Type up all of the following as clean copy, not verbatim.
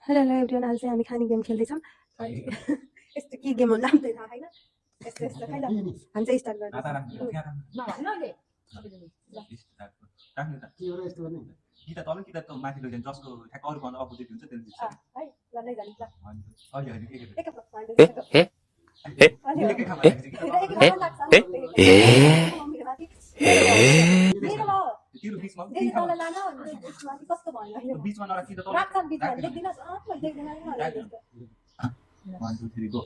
hello hello everyone आज चाहिँ हामी खाने गेम खेल्दैछौँ यस्तो के गेम हो नाम चाहिँ थाहा छैन यस्तो यस्तो खै ल हामी चाहिँ स्टार्ट गर्दैछौँ kita tolong kita tuh mati loh jangan josco kayak orang orang opposite itu dan bisa है ल नै जानु ल oh ya ini एक कप पानी तिरो बीचमा कस्तो भयो बीचमा नराखी त राख्छ बीचमा लेख्दिनस् मैले देख्दैन 1 2 3 गो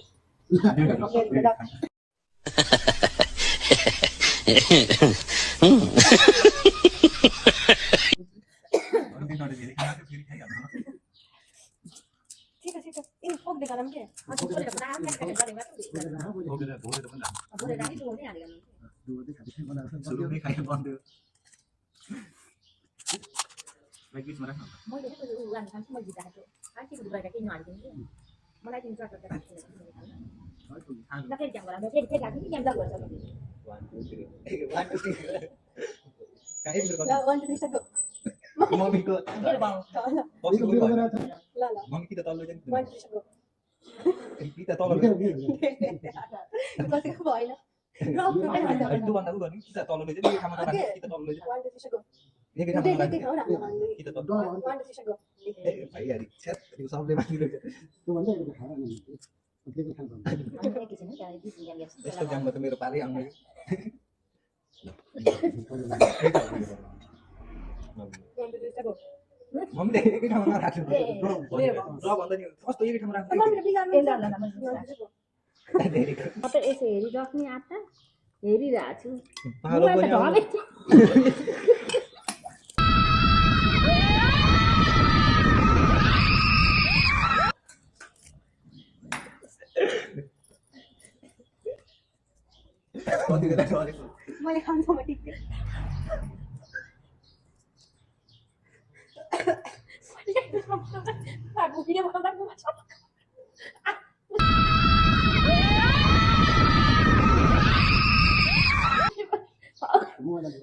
ठीक है इन फोक दिखा रहा मुझे अच्छा चल रहा है मैं क्या करेगा बोले रानी बोलने आ रहा सुरु में खाए बंद मैं बीच में रखना मैले त यो उगान खान्छ मैले जिता हाल्छु आछि को दुराका किन हाल्दिनु मलाई तिन चार टका ल फेरि जाम गरा फेरि फेरि राख्नु गेम गर्छ 1 2 3 1 2 3 काहे फिर ल 1 2 3 स्टार्ट मम्मी को ल ल मम्मी की त तल्लो जान्छ 1 2 स्टार्ट की त तल्लो कतिको भएन दु भन्दा उ गर्नु की त तल्लो जान्छ यो खामा त की त तल्लो जान्छ 1 2 स्टार्ट एक खामा देखि खाऊ न की त तल्लो 1 2 स्टार्ट ए भाइ यार छ्याट यो सबले माथि लो त्यो भन्दा यो खाना नि के खान्छ यस्तो जाममा त मेरो पारै आउनु मम्मीले एकै ठाउँमा राख्नु र भन्दा नि कस्तो एकै ठाउँमा राख्नु मम्मीले बिगार्नु अब यसो हेरिराख्ने आता हेरिरहेको छु मैले खान्छ म टिक aku video makan aku macam semua lagi